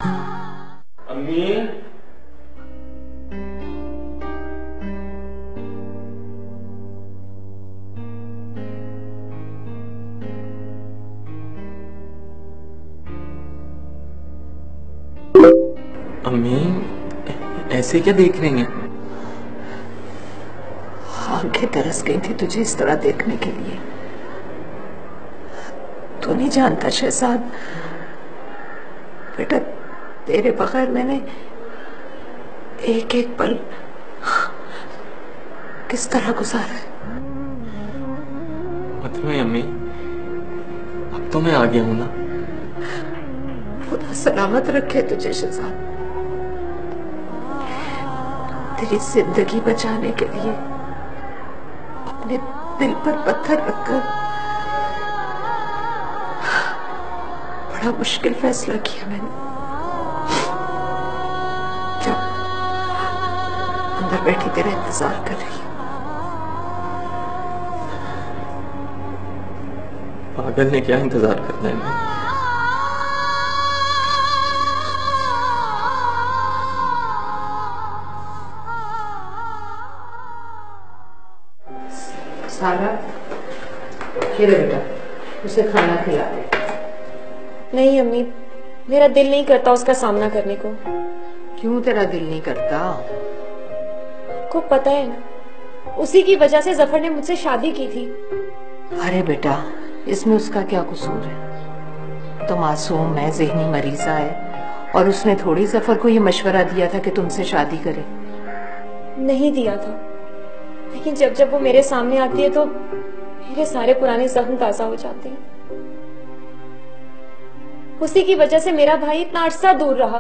अम्मी, अम्मी ऐसे क्या देख रही हैं? आंखें तरस गई थी तुझे इस तरह देखने के लिए। तू नहीं जानता शहजाद, बेटा तेरे बगैर मैंने एक एक पल किस तरह गुजारा है। मत रोए अम्मी, अब तो मैं आ गया हूं ना। खुदा सलामत रखे तुझे शहजाद। तेरी जिंदगी बचाने के लिए अपने दिल पर पत्थर रखकर बड़ा मुश्किल फैसला किया मैंने। जो अंदर बैठी तेरा इंतजार कर रही है। पागल ने क्या इंतजार करना है? सारा ये ले बेटा, उसे खाना खिला दे। नहीं अम्मी, मेरा दिल नहीं करता उसका सामना करने को। क्यों तेरा दिल नहीं करता? को पता है ना, उसी की वजह से जफर ने मुझसे शादी की थी। अरे बेटा, इसमें उसका क्या कसूर है? तो मासूम है, ज़हनी मरीजा है, और उसने थोड़ी जफर को ये मशवरा दिया था कि तुमसे शादी करे। नहीं दिया था, लेकिन जब जब वो मेरे सामने आती है तो मेरे सारे पुराने जख्म ताजा हो जाते हैं। उसी की वजह से मेरा भाई इतना अरसा दूर रहा,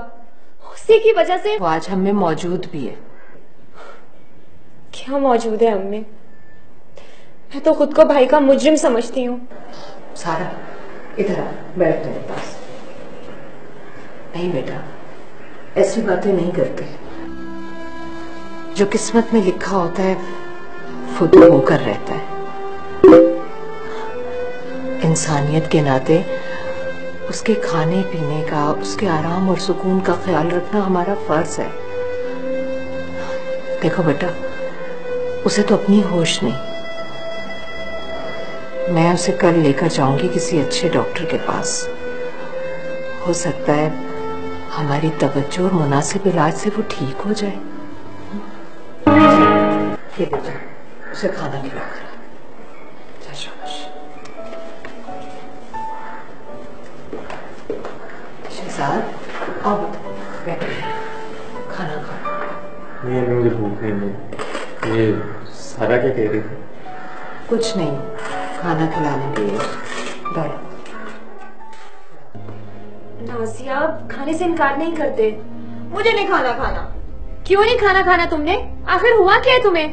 उसी की वजह से वो आज हम में मौजूद भी है। क्या मौजूद है हम में? मैं तो खुद को भाई का मुजरिम समझती हूँ। सारा इधर आ, बैठ मेरे पास। नहीं बेटा, ऐसी बातें नहीं करते। जो किस्मत में लिखा होता है वो तो होकर रहता है। इंसानियत के नाते उसके खाने पीने का, उसके आराम और सुकून का ख्याल रखना हमारा फर्ज है। देखो बेटा, उसे तो अपनी होश नहीं। मैं उसे कल लेकर जाऊंगी किसी अच्छे डॉक्टर के पास। हो सकता है हमारी तवज्जो और मुनासिब इलाज से वो ठीक हो जाए। ये बेटा, उसे खाना खिला। शहजाद, आओ बैठो, खाना खाओ। नहीं अभी मुझे भूख नहीं है। ये सारा क्या कह रही थी? कुछ नहीं, खाना खिलाने के लिए। बैठो। नाजिया खाने से इनकार नहीं करते। मुझे नहीं खाना खाना। क्यों नहीं खाना खाना तुमने? आखिर हुआ क्या है तुम्हें?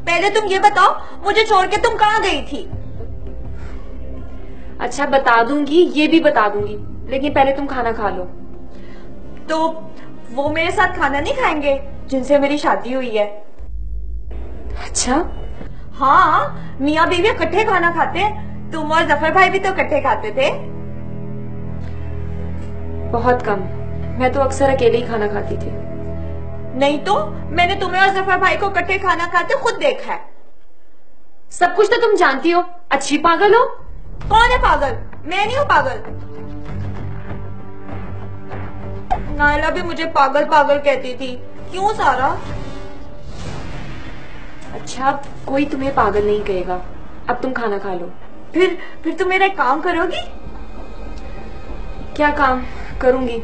पहले तुम ये बताओ, मुझे छोड़ के तुम कहाँ गई थी? अच्छा बता दूंगी, ये भी बता दूंगी, लेकिन पहले तुम खाना खा लो। तो वो मेरे साथ खाना नहीं खाएंगे जिनसे मेरी शादी हुई है? अच्छा हाँ, मियाँ बीवी इकट्ठे खाना खाते हैं। तुम और जफर भाई भी तो इकट्ठे खाते थे। बहुत कम, मैं तो अक्सर अकेले ही खाना खाती थी। नहीं तो मैंने तुम्हें और जफर भाई को इकट्ठे खाना खाते खुद देखा है। सब कुछ तो तुम जानती हो, अच्छी पागल हो। कौन है पागल? मैं नहीं हूँ पागल। नायला भी मुझे पागल पागल कहती थी। क्यों सारा? अच्छा कोई तुम्हें पागल नहीं कहेगा। अब तुम खाना खा लो। फिर तुम मेरा एक काम करोगी? क्या काम करूंगी?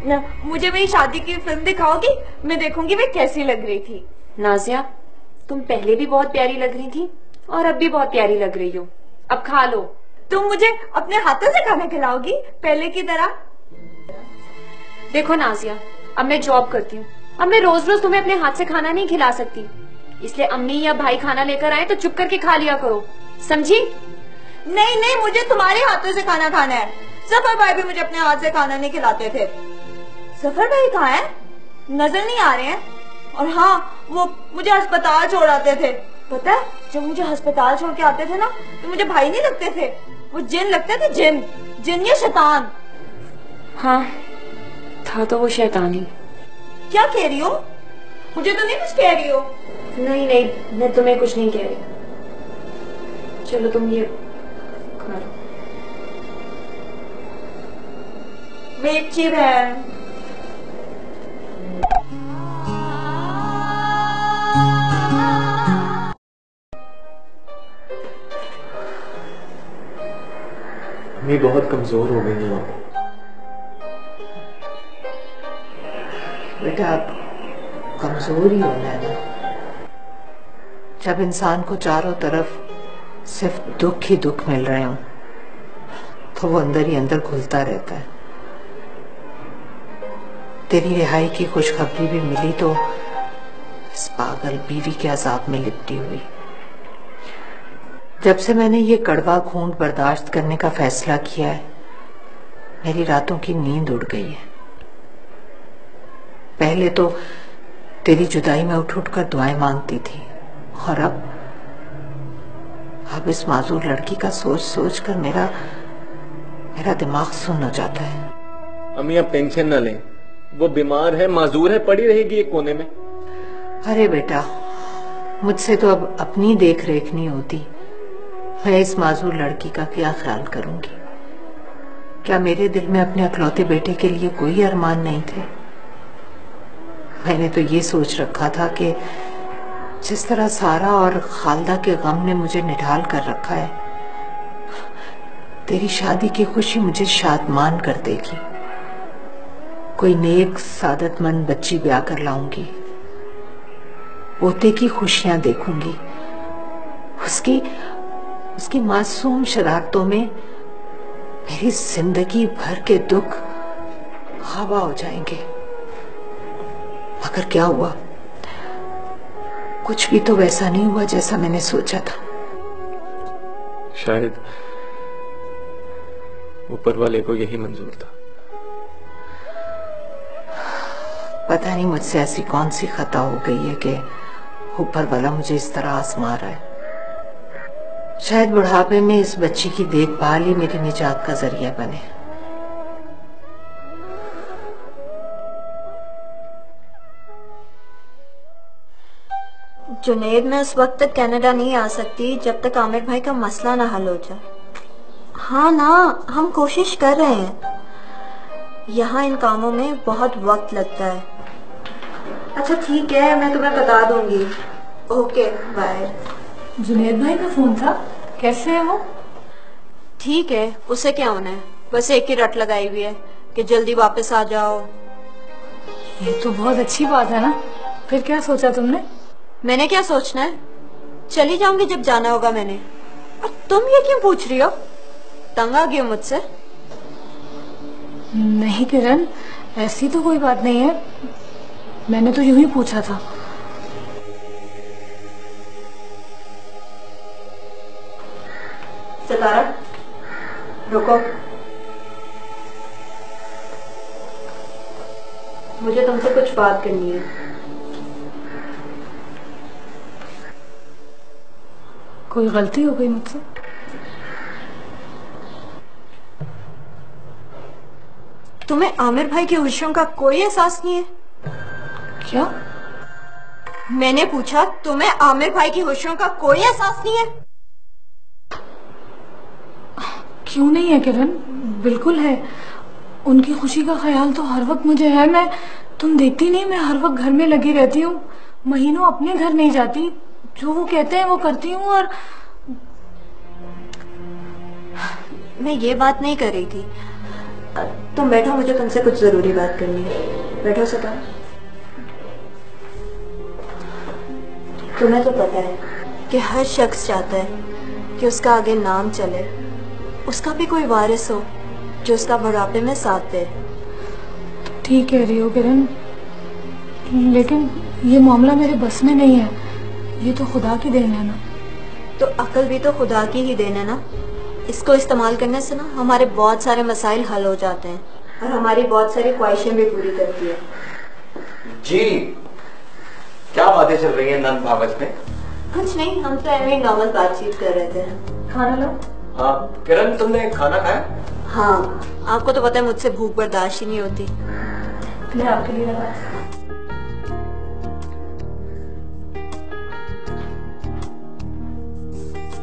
न, मुझे मेरी शादी की फिल्म दिखाओगी? मैं देखूंगी वे कैसी लग रही थी। नाजिया तुम पहले भी बहुत प्यारी लग रही थी और अब भी बहुत प्यारी लग रही हो। अब खा लो। तुम मुझे अपने हाथों से खाना खिलाओगी पहले की तरह? देखो नाजिया, अब मैं जॉब करती हूँ, अब मैं रोज रोज तुम्हें अपने हाथ से खाना नहीं खिला सकती, इसलिए अम्मी या भाई खाना लेकर आए तो चुप करके खा लिया करो, समझी? नहीं नहीं, मुझे तुम्हारे हाथों से खाना खाना है। जफर भाई भी मुझे अपने हाथ से खाना नहीं खिलाते थे। जफर भाई कहाँ है? नजर नहीं आ रहे हैं। और हाँ, वो मुझे अस्पताल छोड़ आते थे। पता है, जब मुझे अस्पताल छोड़ के आते थे ना, तो मुझे भाई नहीं लगते थे, वो जिन लगते थे। जिन जिन या शैतान। हाँ था तो वो शैतानी। क्या कह रही हो? मुझे तो नहीं कुछ कह रही हो। नहीं नहीं, मैं तुम्हें कुछ नहीं कह रही। चलो तुम ये खा लो। बेची बहन। मैं बहुत कमजोर हो गई हूँ। बेटा आप कमजोर ही होना है ना। जब इंसान को चारों तरफ सिर्फ दुख ही दुख मिल रहे हो तो वो अंदर ही अंदर घुलता रहता है। तेरी रिहाई की खुशखबरी भी मिली तो इस पागल बीवी के अजाब में लिपटी हुई। जब से मैंने ये कड़वा घूंट बर्दाश्त करने का फैसला किया है मेरी रातों की नींद उड़ गई है। पहले तो तेरी जुदाई में उठ उठ कर दुआएं मांगती थी और अब इस माजूर लड़की का सोच सोच कर मेरा दिमाग सुन्न हो जाता है। अम्मी आप टेंशन ना लें, वो बीमार है, माजूर है, पड़ी रहेगी एक कोने में। अरे बेटा मुझसे तो अब अपनी देख रेख नहीं होती। मैं इस माजूर लड़की का क्या ख्याल करूंगी? क्या मेरे दिल में अपने अकलौते बेटे के लिए कोई अरमान नहीं थे? मैंने तो ये सोच रखा था कि जिस तरह सारा और खालदा के गम ने मुझे निढाल कर रखा है तेरी शादी की खुशी मुझे शादमान कर देगी। कोई नेक सादतमंद बच्ची ब्याह कर लाऊंगी, पोते की खुशियां देखूंगी, उसकी मासूम शरारतों में मेरी जिंदगी भर के दुख हवा हो जाएंगे। मगर क्या हुआ? कुछ भी तो वैसा नहीं हुआ जैसा मैंने सोचा था। शायद ऊपर वाले को यही मंजूर था। पता नहीं मुझसे ऐसी कौन सी खता हो गई है कि ऊपर वाला मुझे इस तरह आजमा रहा है। शायद बुढ़ापे में इस बच्ची की देखभाल ही मेरी निजात का जरिया बने। जुनेद, मैं उस वक्त तक कनाडा नहीं आ सकती जब तक आमिर भाई का मसला ना हल हो जाए। हाँ ना, हम कोशिश कर रहे हैं। यहाँ इन कामों में बहुत वक्त लगता है। अच्छा ठीक है, मैं तुम्हें बता दूंगी। Okay bye. जुनेद भाई का फोन था, कैसे है वो? ठीक है, उसे क्या होना है, बस एक ही रट लगाई हुई है कि जल्दी वापस आ जाओ। ये तो बहुत अच्छी बात है ना। फिर क्या सोचा तुमने? मैंने क्या सोचना है, चली जाऊंगी जब जाना होगा मैंने। और तुम ये क्यों पूछ रही हो? तंग आ गई हो मुझसे? नहीं किरण, ऐसी तो कोई बात नहीं है। मैंने तो यूं ही पूछा था। सितारा रुको, मुझे तुमसे कुछ बात करनी है। कोई गलती हो गई मुझसे? तुम्हें आमिर भाई की खुशियों का कोई एहसास नहीं है? क्या? मैंने पूछा, तुम्हें आमिर भाई की खुशियों का कोई एहसास नहीं है? क्यों नहीं है किरण, बिल्कुल है। उनकी खुशी का ख्याल तो हर वक्त मुझे है। तुम देखती नहीं, मैं हर वक्त घर में लगी रहती हूँ, महीनों अपने घर नहीं जाती। जो वो कहते हैं वो करती हूँ। और मैं ये बात नहीं कर रही थी। तुम बैठो, मुझे तुमसे कुछ जरूरी बात करनी है। बैठो सितारा। तुम्हें तो पता है कि हर शख्स चाहता है कि उसका आगे नाम चले, उसका भी कोई वारिस हो जो उसका बुढ़ापे में साथ दे। ठीक कह रही हो किरण, लेकिन ये मामला मेरे बस में नहीं है। ये तो खुदा की देन है ना। तो अकल भी तो खुदा की ही देन है ना। इसको इस्तेमाल करने से ना हमारे बहुत सारे मसाइल हल हो जाते हैं और हमारी बहुत सारी ख्वाहिशें भी पूरी करती है। जी क्या बातें चल रही हैं नंद भावच में? कुछ नहीं, हम तो ऐसे ही नॉर्मल बातचीत कर रहे थे। खाना लो। हाँ किरण, तुमने खाना खाया? हाँ, आपको तो पता है मुझसे भूख बर्दाश्त ही नहीं होती। मैं आपके लिए लगाती हूँ।